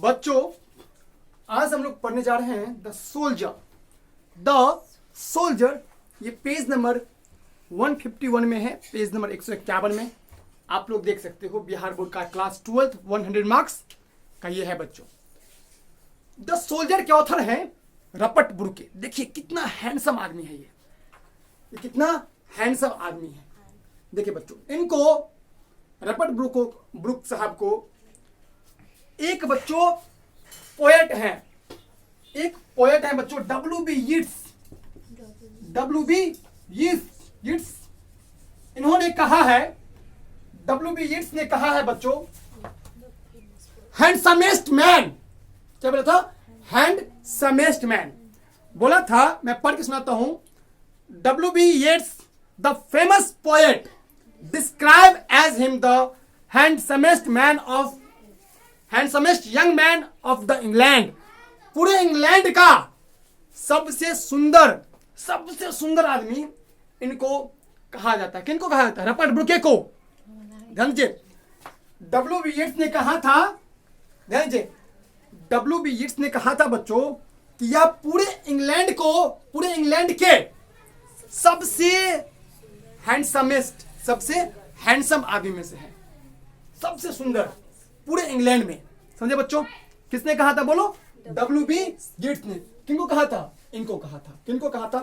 बच्चों आज हम लोग पढ़ने जा रहे हैं द सोल्जर। ये पेज नंबर 151 में है, पेज नंबर 151 में आप लोग देख सकते हो। बिहार बोर्ड का क्लास 12 100 मार्क्स का ये है बच्चों। द सोल्जर के ऑथर हैं रपट ब्रुके। देखिए कितना हैंडसम आदमी है ये कितना हैंडसम आदमी है। देखिए बच्चों, इनको रपट ब्रुक साहब को एक बच्चों पोएट है बच्चों, W.B. यीट्स। इन्होंने कहा है, W.B. यीट्स ने कहा है बच्चों, हैंडसमेस्ट मैन। क्या बोला था? हैंडसमेस्ट मैन बोला था। मैं पढ़ के सुनाता हूं। W.B. Yeats the famous poet describe as him the handsomest young man of the England. पूरे इंग्लैंड का सबसे सुंदर आदमी इनको कहा जाता है। किनको कहा जाता है? रपट ब्रुके को। ध्यान दीजिए, W.B. यीट्स ने कहा था, ध्यान दीजिए, W.B. यीट्स ने कहा था बच्चों कि यह पूरे इंग्लैंड के सबसे हैंडसम आदमी में से है, सबसे सुंदर पूरे इंग्लैंड में। समझे बच्चों? किसने कहा था? बोलो। W.B. यीट्स ने। किनको कहा था? इनको कहा था। किनको कहा था?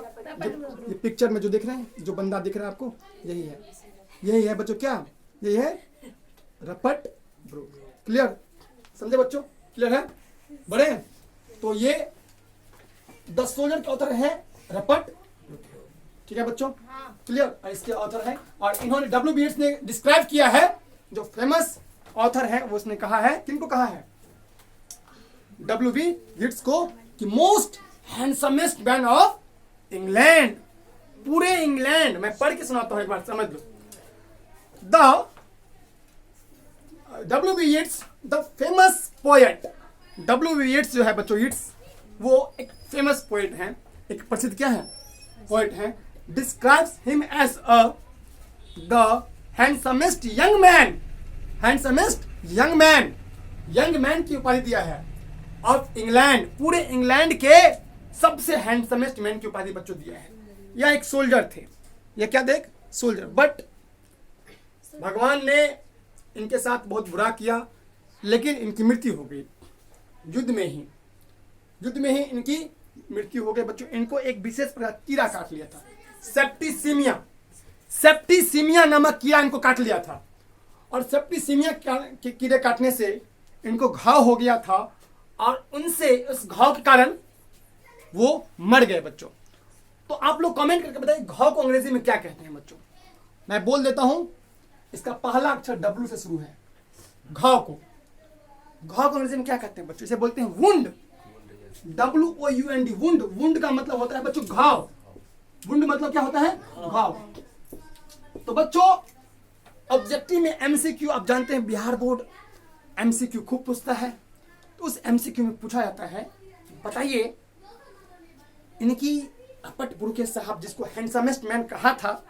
ये पिक्चर में जो दिख रहे हैं, जो बंदा दिख रहा है आपको, यही है बच्चों। क्या यही है? रपट ब्रुक। क्लियर? समझे बच्चों? क्लियर है? बड़े हैं तो ये द सोल्जर के ऑथर है रपट। ठीक है बच्चों? क्लियर? इसके ऑथर है और इन्होंने W.B. यीट्स ने डिस्क्राइब किया है, जो फेमस ऑथर है वो उसने कहा है। किनको कहा है? W.B. यीट्स को कि most handsomest man of England. पूरे इंग्लैंड। मैं पढ़ के सुनाता हूं, एक बार समझ लो। The W.B. Yeats the famous poet. W.B. Yeats जो है बच्चों, यीट्स वो एक फेमस पोएट हैं, एक प्रसिद्ध क्या है? पोएट हैं। Describes him as the handsomest young man की उपाधि दिया है ऑफ इंग्लैंड। पूरे इंग्लैंड के सबसे हैंडसमेस्ट मैन की उपाधि बच्चों दिया है। यह एक सोल्जर थे। यह क्या देख? सोल्जर। बट भगवान ने इनके साथ बहुत बुरा किया, लेकिन इनकी मृत्यु हो गई युद्ध में ही इनकी मृत्यु हो गई बच्चों। इनको एक विशेष प्रकार कीड़ा काट लिया था, सेप्टिसीमिया नामक कीड़ा इनको काट लिया था। और सेप्टिसीमिया के कीड़े काटने से इनको घाव हो गया था और उस घाव के कारण वो मर गए बच्चों। तो आप लोग कमेंट करके बताइए घाव को अंग्रेजी में क्या कहते हैं बच्चों। मैं बोल देता हूं, इसका पहला अक्षर W से शुरू है। घाव को अंग्रेजी में क्या कहते हैं बच्चों? इसे बोलते हैं वुंड। WOUND। वुंड का मतलब होता है बच्चों घाव। वुंड मतलब क्या होता है? घाव। तो बच्चों ऑब्जेक्टिव में MCQ आप जानते हैं, बिहार बोर्ड MCQ खूब पूछता है। तो उस MCQ में पूछा जाता है, बताइए इनकी रपट ब्रुके साहब जिसको हैंडसमेस्ट मैन कहा था,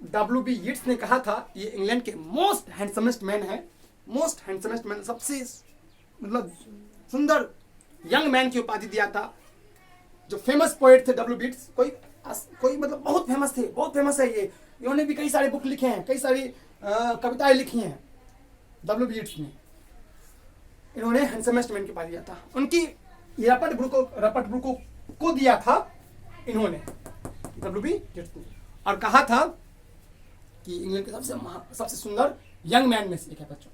W.B. यीट्स ने कहा था ये इंग्लैंड के मोस्ट हैंडसमेस्ट मैन है। सबसे मतलब सुंदर यंग मैन की उपाधि दिया था। जो फेमस पोएट थे W.B. यीट्स, कोई मतलब बहुत फेमस है ये। इन्होंने भी कई सारे बुक लिखे हैं, कई सारी कविताएं लिखी हैं W.B. यीट्स ने। इन्होंने हैंडसमेस्ट मैन की उपाधि दिया था। उनकी रपट ब्रुक को दिया था इन्होंने, W.B. यीट्स ने, और कहा था कि इंग्लैंड के सबसे सुंदर यंग मैन में से एक है बच्चों।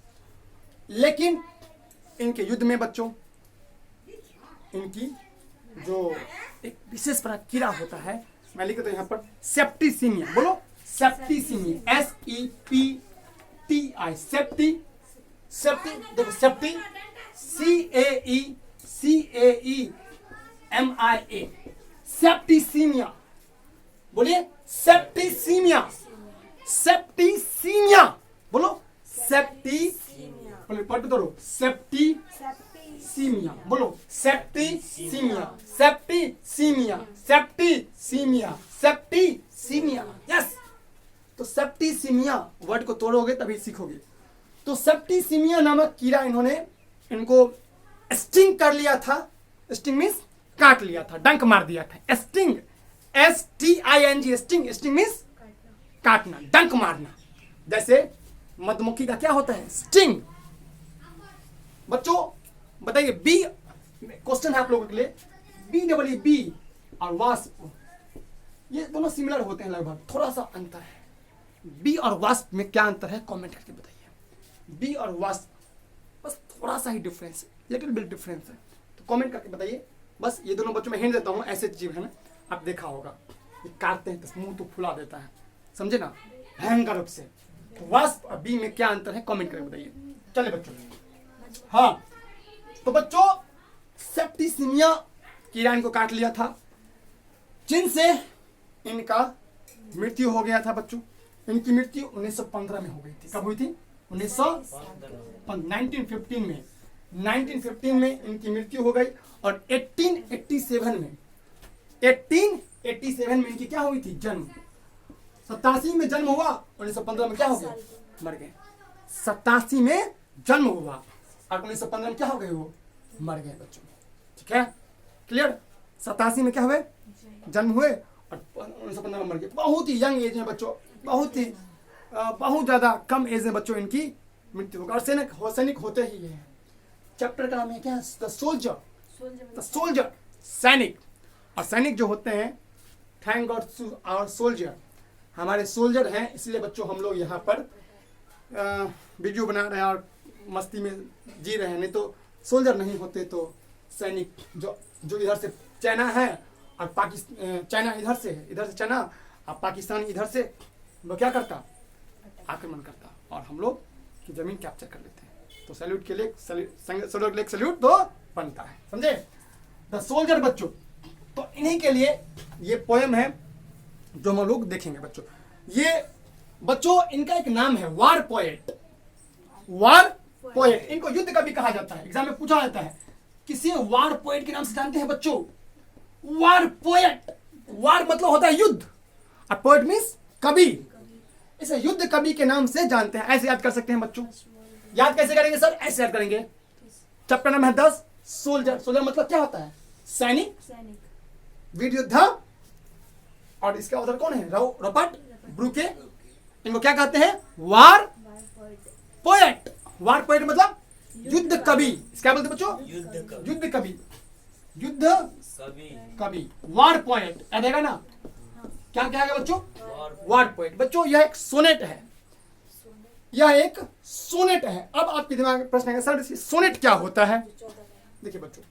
लेकिन इनके युद्ध में बच्चों इनकी जो एक विशेष प्रकार कीड़ा होता है, मैं लिखता हूं यहां पर सेप्टिसीमिया। बोलो सेप्टिसीमिया, SEPTI। देखो सेप्टी CAEMIA सेप्टिसीमिया। बोलिए सेप्टिसीमिया। बोलो पढ़ दो सेप्टिसीमिया। बोलो सेप्टिसीमिया। यस। तो सेप्टिसीमिया वर्ड को तोड़ोगे तभी सीखोगे। तो सेप्टिसीमिया नामक कीड़ा इनको स्टिंग कर लिया था, स्टिंग मीन्स काट लिया था, डंक मार दिया था। Sting, STING, sting, sting means काटना, डंक मारना। जैसे मधुमक्खी का क्या होता है? स्टिंग। बच्चों बताइए, बी, क्वेश्चन है आप लोगों के लिए, BEE और वास्प, ये दोनों सिमिलर होते हैं लगभग, थोड़ा सा अंतर है। बी और वास्प में क्या अंतर है कमेंट करके बताइए। बी और वास्प बस थोड़ा सा ही डिफरेंस है, लिटिल बिट डिफरेंस है, तो कमेंट करके बताइए। बस ये दोनों बच्चों में हिंट देता हूँ, ऐसे जीव है ना, आप देखा होगा ये काटते हैं तो मुंह तो फुला देता है, समझे ना, भयंकर रूप से। तो वास्प और बी में क्या अंतर है कमेंट करके बताइए। चले बच्चों, हाँ तो बच्चों सेप्टिसिमिया कीड़ा इनको काट लिया था, जिनसे इनका मृत्यु हो गया था। बच्चों इनकी मृत्यु 1915 में हो गई थी। कब हुई थी? 1915 में 1915 में इनकी मृत्यु हो गई। और 1887 में इनकी क्या हुई थी? जन्म। 87 में जन्म हुआ, 1915 में क्या हो गया? मर गए। 87 में जन्म हुआ और 1915 में क्या हो गए? वो मर गए बच्चों। ठीक है, क्लियर? 87 में क्या हुए? जन्म हुए और 1915 में मर गए। बहुत ही यंग एज में बच्चों, बहुत ज्यादा कम एज में बच्चों इनकी मृत्यु होगा। और सैनिक होते ही है। चैप्टर का नाम है क्या? द सोल्जर, सैनिक। और सैनिक जो होते हैं, थैंक गॉड आवर सोल्जर, हमारे सोल्जर हैं, इसलिए बच्चों हम लोग यहाँ पर वीडियो बना रहे हैं और मस्ती में जी रहे हैं। नहीं तो सोल्जर नहीं होते तो सैनिक जो इधर से चाइना है और पाकिस्तान, चाइना इधर से चाइना और पाकिस्तान इधर से, वो क्या करता? आक्रमण करता और हम लोग की जमीन कैप्चर कर लेते हैं। तो सैल्यूट के लिए सैल्यूट तो बनता है, समझे? द सोल्जर बच्चों, तो इन्हीं के लिए ये पोएम है जो हम लोग देखेंगे बच्चों। ये बच्चों इनका एक नाम है वार पोएट। इनको युद्ध कवि कहा जाता है, एग्जाम में पूछा जाता है किसी वार पोएट के नाम से जानते हैं बच्चों? वार पोएट, वार मतलब होता है युद्ध और पोएट मीन्स कवि। इसे युद्ध कवि के नाम से जानते हैं। ऐसे याद कर सकते हैं बच्चों। याद कैसे करेंगे सर? ऐसे याद करेंगे। चैप्टर नंबर है 10 सोल्जर। सोल्जर मतलब क्या होता है? सैनिक, वीर योद्धा। और इसका ऑथर कौन है? रॉबर्ट ब्रूके। इनको क्या कहते हैं? वार पोएट। वार पोएट मतलब युद्ध कवि। क्या बोलते बच्चों? युद्ध कवि, युद्ध कवि, वार पोएट। याद आएगा ना? क्या क्या है बच्चों? वार पोएट। बच्चों यह एक सोनेट है, यह एक सोनेट है। अब आपके दिमाग में प्रश्न आएगा, सर सोनेट क्या होता है? देखिए बच्चों,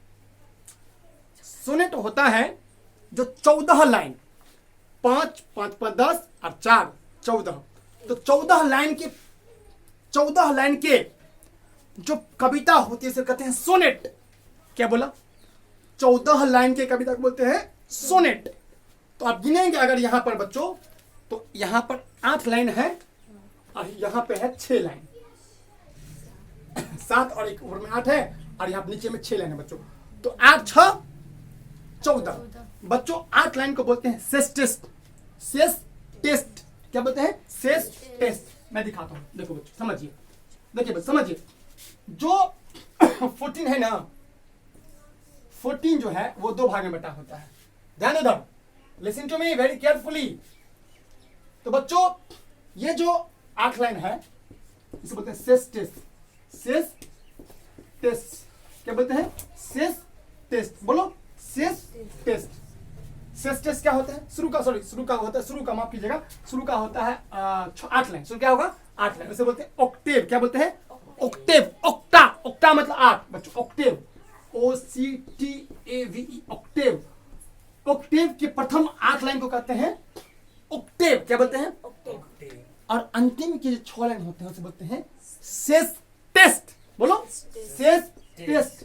सोनेट होता है जो 14 लाइन, 5 5 5 10 और 4 14, तो 14 लाइन के जो कविता होती है इसे कहते हैं सोनेट। क्या बोला? 14 लाइन के कविता को बोलते हैं सोनेट। तो आप गिनेंगे अगर यहां पर बच्चों, तो यहां पर 8 लाइन है और यहां पे है 6 लाइन, 7 और 1 ऊपर में 8 है और यहां नीचे में 6 लाइन है बच्चों। तो 8 6 14 बच्चों। 8 लाइन को बोलते हैं सेस्टेस्ट। क्या बोलते हैं? सेस्टेस्ट। मैं दिखाता हूं, देखो बच्चों समझिए, देखिए बच्चों समझिए। जो 14 है ना, 14 जो है वो 2 भाग में बटा होता है। ध्यान उधर, listen to me very carefully. तो बच्चों ये जो 8 लाइन है इसे बोलते हैं सेस्टेस्ट। क्या बोलते हैं? सेस्टेस्ट। बोलो सेस्टेस्ट। सेस्टेस्ट क्या होता है? शुरू का माफ कीजिएगा, शुरू का होता है 8 लाइन। शुरू क्या होगा? 8 लाइन। उसे बोलते हैं ऑक्टेव। क्या बोलते हैं? ऑक्टेव। ऑक्टा मतलब 8 बच्चों। Octave, OCTAVE, Octave. ऑक्टेव के प्रथम 8 लाइन को कहते हैं ऑक्टेव। क्या बोलते हैं? ऑक्टेव। और अंतिम के जो 6 लाइन होते हैं उसे बोलते हैं सेस्टेस्ट। बोलो सेस्टेस्ट। TEST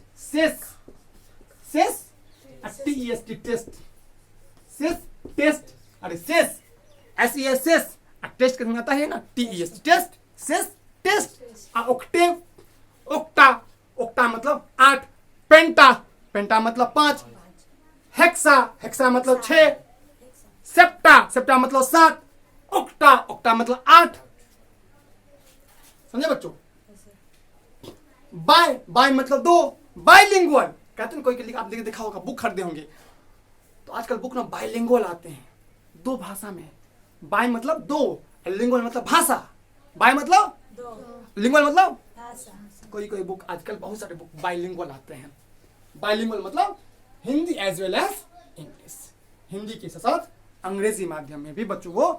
test, test. अरे सेस, SES, टेस्ट का आता है ना, TEST test, test. Octave, octa मतलब 8, पेंटा मतलब 5, हेक्सा मतलब 6, सेप्टा मतलब 7, ऑक्टा मतलब 8। समझे बच्चों? बाय मतलब 2, बाइलिंगुअल कहते हैं कोई आप देखा होगा बुक खरीदे होंगे तो आजकल बुक ना बाइलिंगुअल आते हैं, दो भाषा में। बाय मतलब दो, लिंगुअल मतलब भाषा। बाय मतलब दो, लिंगुअल मतलब भाषा। कोई बुक आजकल बहुत सारे बुक बाइलिंगुअल आते हैं। बाइलिंगुअल मतलब Hindi as well as English, Hindi के साथ अंग्रेजी माध्यम में भी बच्चों को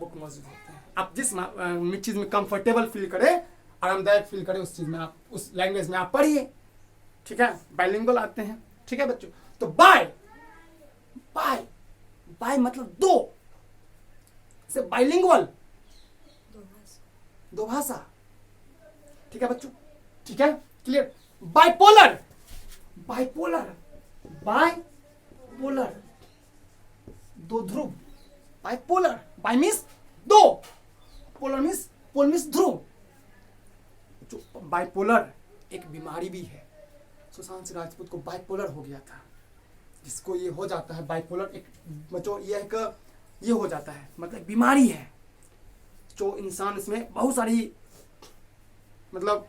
बुक मौजूद होते हैं। आप जिस चीज में कंफर्टेबल फील करें, आरामदायक फील करें, उस चीज में आप उस लैंग्वेज में आप पढ़िए, ठीक है। बाइलिंगुअल आते हैं, ठीक है बच्चों। तो बाय बाय बाय मतलब दो, से बाइलिंगुअल दो भाषा, ठीक है बच्चों, ठीक है, क्लियर। बाइपोलर बाइपोलर बाइपोलर दो ध्रुव, बाइपोलर, बाय मीन्स दो, पोलर मीन्स पोल मीन्स ध्रुव। जो बाइपोलर एक बीमारी भी है, सुशांत सिंह राजपूत को बाइपोलर हो गया था, जिसको ये हो जाता है बाइपोलर, एक बच्चों ये हो जाता है, मतलब बीमारी है जो इंसान, इसमें बहुत सारी मतलब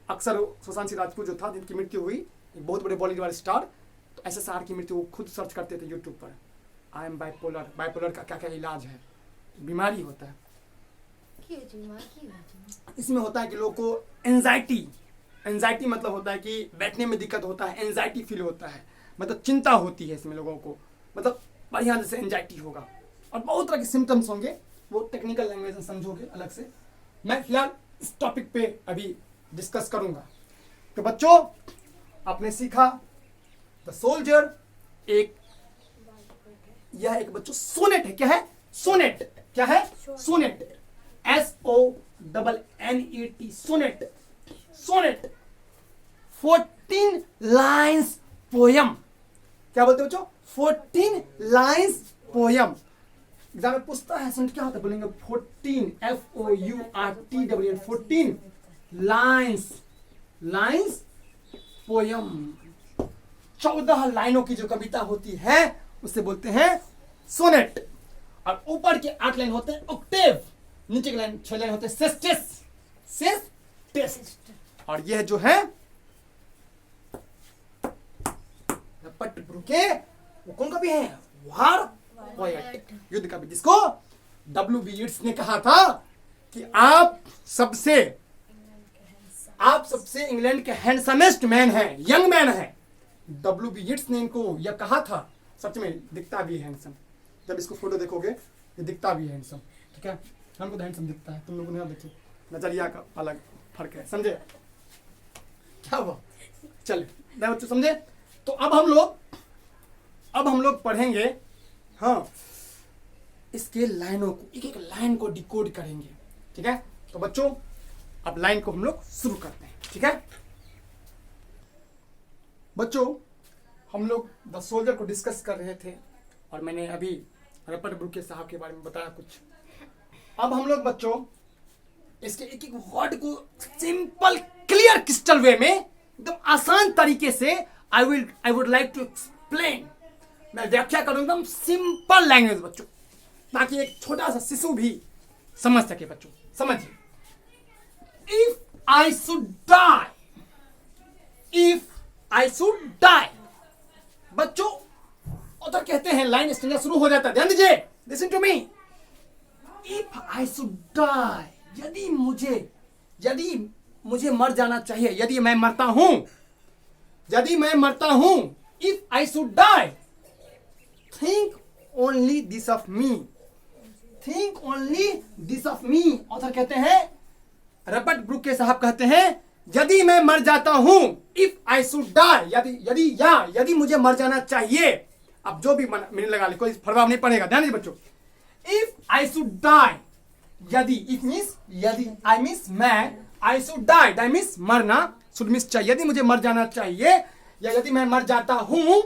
अक्सर सुशांत सिंह राजपूत जो था जिनकी मृत्यु हुई, एक बहुत बड़े बॉलीवुड वाले स्टार, तो SSR की मृत्यु वो खुद सर्च करते थे यूट्यूब पर, आई एम बाइपोलर, बाइपोलर का क्या क्या इलाज है, बीमारी होता है। इसमें होता है कि लोगों को एंजाइटी मतलब होता है कि बैठने में दिक्कत होता है, एंजाइटी फील होता है, मतलब चिंता होती है इसमें लोगों को, मतलब बढ़िया जैसे एंजाइटी होगा, और बहुत तरह के सिम्टम्स होंगे, वो टेक्निकल लैंग्वेज में समझोगे अलग से। मैं फिलहाल इस टॉपिक पे अभी डिस्कस करूंगा। तो बच्चों आपने सीखा द सोल्जर, यह एक बच्चों सोनेट है। क्या है सोनेट? क्या है sonnet? SONNET sonnet. Sonnet 14 lines poem. क्या बोलते बच्चों? 14 लाइन्स पोयम। एग्जाम में पूछता है सोनेट क्या होता है, बोलेंगे 14 FOURTWN 14 लाइन्स पोयम। 14 लाइनों की जो कविता होती है उसे बोलते हैं सोनेट। और ऊपर के 8 लाइन होते हैं ऑक्टेव, नीचे के लाइन 6 लाइन होते हैं सेस्टेस। और यह जो है रपट ब्रूके वो कौन कवि है? वार पोएट, युद्ध कवि, जिसको W.B. येट्स ने कहा था कि आप सबसे इंग्लैंड के हैंडसमेस्ट मैन है, यंग मैन है। W.B. येट्स ने इनको यह कहा था। सच में दिखता भी है हैंडसम, जब इसको फोटो देखोगे ये दिखता भी है हैंडसम, ठीक है। हमको तो हैंडसम दिखता है, तुम लोगों ने देखो नजरिया का अलग फर्क है, समझे क्या हुआ? चल बच्चों समझे। तो अब हम लोग पढ़ेंगे, हाँ, इसके लाइनों को, एक एक लाइन को डिकोड करेंगे, ठीक है। तो बच्चों अब लाइन को हम लोग शुरू करते हैं, ठीक है। बच्चों हम लोग द सोल्जर को डिस्कस कर रहे थे और मैंने अभी रपट ब्रूके साहब के बारे में बताया कुछ। अब हम लोग बच्चों इसके एक एक वर्ड को सिंपल क्लियर क्रिस्टल वे में एकदम आसान तरीके से I would like to explain, मैं व्याख्या करूंगा एकदम सिंपल लैंग्वेज बच्चों, ताकि एक छोटा सा शिशु भी समझ सके। बच्चों समझिए, इफ आई शुड डाई, बच्चों उधर कहते हैं लाइन स्टेंजा शुरू हो जाता है, ध्यान दीजिए, listen to me. If I should die, यदि मुझे मर जाना चाहिए, यदि मैं मरता हूं, if I should die, think only this of me. Author कहते हैं, रपट ब्रूके साहब कहते हैं, यदि मैं मर जाता हूं, इफ आई शुड डाई, यदि मुझे मर जाना चाहिए। अब जो भी मैंने लगा ली, कोई प्रभाव नहीं पड़ेगा, ध्यान दीजिए बच्चों। इफ आई शुड डाई, यदि, इफ मीन्स यदि, आई मीन्स मैं, I should die, die means मरना, शुड मीन्स चाहिए, यदि मुझे मर जाना चाहिए या यदि मैं मर जाता हूं,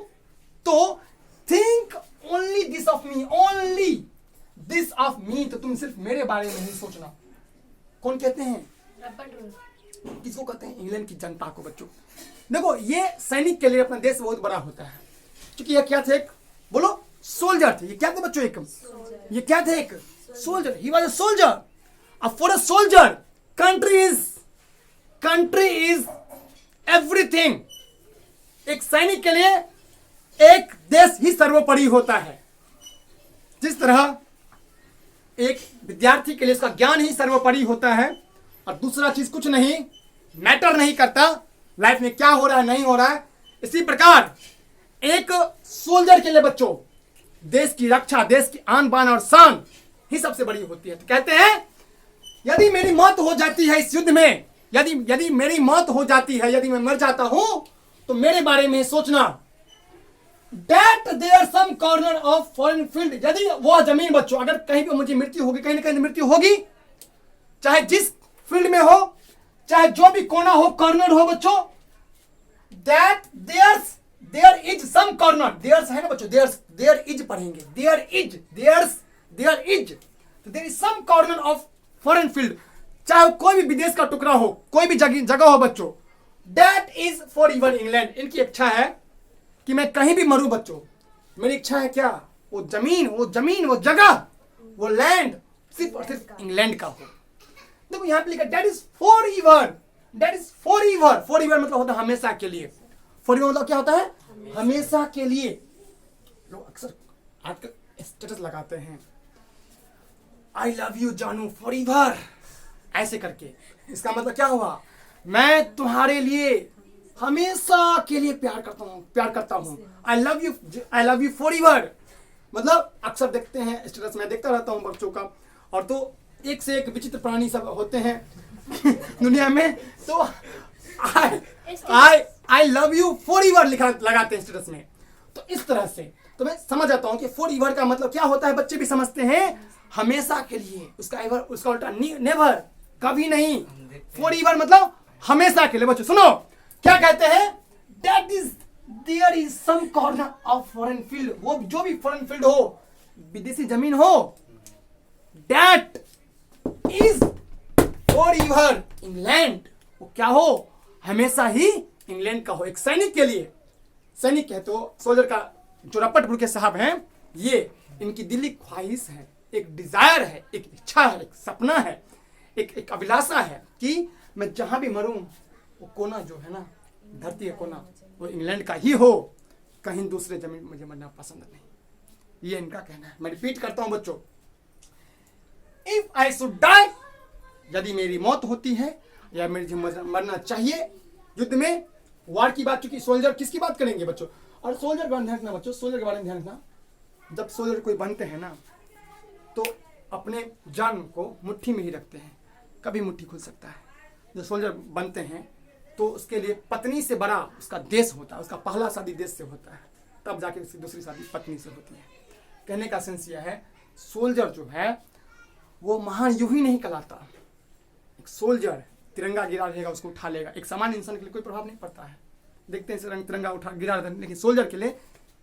तो थिंक ओनली दिस ऑफ मी, तो तुम सिर्फ मेरे बारे में ही सोचना। कौन कहते हैं? किसको कहते हैं? इंग्लैंड की जनता को। बच्चों देखो, ये सैनिक के लिए अपना देश बहुत बड़ा होता है, क्योंकि ये क्या थे? एक बोलो सोल्जर थे। ये क्या थे बच्चों? ये क्या थे? एक soldier. He was a soldier. अब for a soldier country is everything. एक सैनिक के लिए एक देश ही सर्वोपरि होता है, जिस तरह एक विद्यार्थी के लिए उसका ज्ञान ही सर्वोपरि होता है और दूसरा चीज कुछ नहीं मैटर नहीं करता लाइफ में क्या हो रहा है नहीं हो रहा है। इसी प्रकार एक सोल्जर के लिए बच्चों देश की रक्षा, देश की आन बान और शान ही सबसे बड़ी होती है। तो कहते हैं यदि मेरी मौत हो जाती है इस युद्ध में, यदि मेरी मौत हो जाती है, यदि मैं मर जाता हूं तो मेरे बारे में सोचना that there some corner of foreign field, यदि वह जमीन बच्चों अगर कहीं पे मुझे मृत्यु होगी, कहीं ना कहीं मृत्यु होगी, चाहे जिस फील्ड में हो, चाहे जो भी कोना हो, कॉर्नर हो बच्चों, that there is some corner, there's है ना बच्चों, there is पढ़ेंगे, there is तो there is some corner of foreign field, चाहे कोई भी विदेश का टुकड़ा हो, कोई भी जगह हो बच्चों, that is for even England। इनकी इच्छा है कि मैं कहीं भी मरूं बच्चों, मेरी इच्छा है क्या, वो जमीन वो जगह वो लैंड सिर्फ और सिर्फ इंग्लैंड का हो। देखो यहां पे लिखा दैट इज फॉर एवर मतलब होता है हमेशा के लिए। फॉर एवर मतलब क्या होता है, हमेशा के लिए। लोग अक्सर आजकल स्टेटस लगाते हैं आई लव यू जानू फॉर एवर ऐसे करके, इसका मतलब क्या हुआ, मैं तुम्हारे लिए हमेशा के लिए प्यार करता हूं। I love you for ever मतलब अक्सर देखते हैं स्टेटस में देखता रहता हूं बच्चों का, और तो एक से एक विचित्र प्राणी सब होते हैं दुनिया में, तो I love you for ever लगाते हैं स्टेटस में। तो इस तरह से तो मैं समझ आता हूं कि फॉर एवर का मतलब क्या होता है, बच्चे भी समझते हैं हमेशा के लिए। उसका उल्टा नेवर, कभी नहीं। फॉर एवर मतलब हमेशा के लिए। बच्चों सुनो क्या कहते हैं, there is some corner of foreign field, वो जो भी फॉरेन फील्ड हो, विदेशी जमीन हो, that is for ever England, वो क्या हो, हमेशा ही इंग्लैंड का हो। एक सैनिक के लिए, सैनिक है तो सोल्जर का जो रपट बुर्के साहब हैं, ये इनकी दिली ख्वाहिश है, एक डिजायर है, एक इच्छा है, एक सपना है, एक अभिलाषा है कि मैं जहां भी मरूं वो कोना जो है ना, धरती का कोना, वो इंग्लैंड का ही हो, कहीं दूसरे जमीन मुझे मरना पसंद नहीं। ये इनका कहना है। मैं रिपीट करता हूं बच्चों, इफ आई शुड डाई, यदि मेरी मौत होती है या मुझे मरना चाहिए युद्ध में, वार की बात, चूंकि सोल्जर किसकी बात करेंगे बच्चों, और सोल्जर के बारे में ध्यान रखना बच्चों, सोल्जर के बारे में ध्यान रखना, जब सोल्जर कोई बनते हैं ना तो अपने जान को मुट्ठी में ही रखते हैं, कभी मुट्ठी खुल सकता है। जो सोल्जर बनते हैं तो उसके लिए पत्नी से बड़ा उसका देश होता है, उसका पहला शादी देश से होता है, तब जाके उसकी दूसरी शादी पत्नी से होती है। कहने का सेंस यह है, सोल्जर जो है वो महान यूं ही नहीं कहलाता। एक सोल्जर तिरंगा गिरा रहेगा, उसको उठा लेगा, एक सामान्य इंसान के लिए कोई प्रभाव नहीं पड़ता है। देखते हैं रंग तिरंगा उठा गिरा रहता है, लेकिन सोल्जर के लिए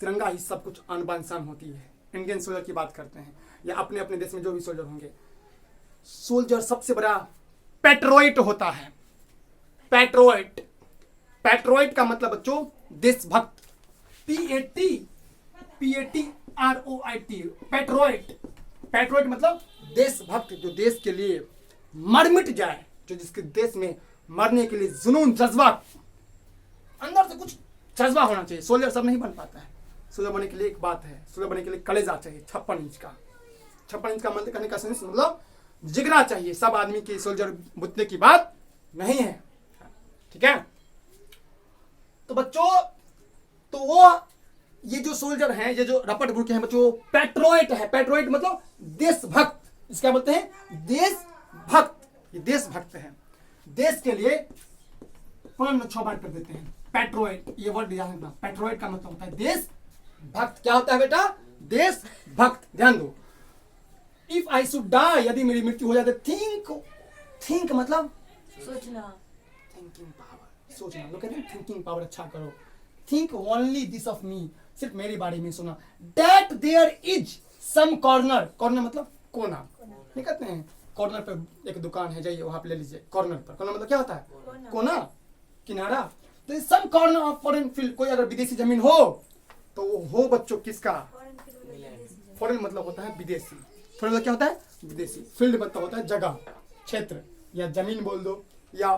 तिरंगा ही सब कुछ, आन बान शान होती है। इंडियन सोल्जर की बात करते हैं या अपने अपने देश में जो भी सोल्जर होंगे, सोल्जर सबसे बड़ा पैट्रियट होता है। पैट्रियट का मतलब बच्चों देशभक्त, PATROIT, पैट्रियट मतलब देशभक्त, जो देश के लिए मर मिट जाए, जो जिसके देश में मरने के लिए जुनून, जज्बा, अंदर से कुछ जज्बा होना चाहिए। सोल्जर सब नहीं बन पाता है। सोल्जर बनने के लिए एक बात है, सोल्जर बनने के लिए कलेजा चाहिए 56 इंच का। 56 इंच का मतलब करने का सेंस मतलब जिगरा चाहिए। सब आदमी के सोल्जर बुतने की बात नहीं है, ठीक है। तो बच्चों, तो वो ये जो सोल्जर हैं, ये जो रपट बुर्के हैं बच्चों, पैट्रियट है। पैट्रियट मतलब देशभक्त, इसका बोलते हैं देशभक्त। ये देशभक्त है, देश के लिए 6 बार कर देते हैं पैट्रियट। ये वर्ड ध्यान रखना, पैट्रियट का मतलब होता है देशभक्त। क्या होता है बेटा, देशभक्त। ध्यान दो, इफ आई शुड डाई, यदि मेरी मृत्यु हो जाए, थिंक मतलब सोचना, थिंकिंग पावर, सोचना। लोग कहते हैं थिंकिंग पावर अच्छा करो, think only this of me, सिर्फ मेरे बारे में सोना। That there is some corner, corner मतलब कोना, नहीं कहते हैं कॉर्नर पे एक दुकान है, जाइए वहां पे ले लीजिए। कॉर्नर पर, कॉर्नर मतलब क्या होता है, कोना, किनारा। तो some corner of foreign field, कोई अगर विदेशी जमीन हो तो वो हो बच्चों किसका, फॉरेन मतलब होता है विदेशी, फॉरेन मतलब क्या होता है विदेशी, फील्ड मतलब होता है जगह, क्षेत्र, या जमीन बोल दो या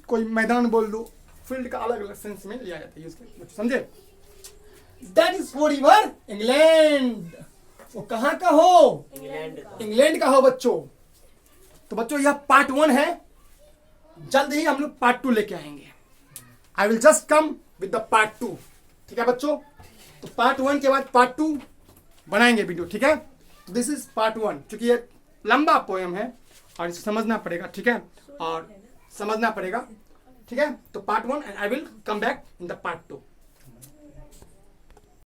कोई मैदान बोल दो, फील्ड का अलग अलग सेंस में लिया जाता है यूज करके, समझे। That is for river England. वो कहाँ का हो? इंग्लैंड का हो बच्चों। तो बच्चों यह पार्ट 1 है, जल्द ही हम लोग पार्ट 2 लेके आएंगे। I will just come with the part 2, ठीक है बच्चों। तो पार्ट 1 के बाद पार्ट 2 बनाएंगे वीडियो, ठीक है। तो दिस इज पार्ट 1, क्योंकि ये लंबा पोएम है और इसे समझना पड़ेगा, ठीक है, और समझना पड़ेगा, ठीक है। तो part 1 and I will come back in the part 2।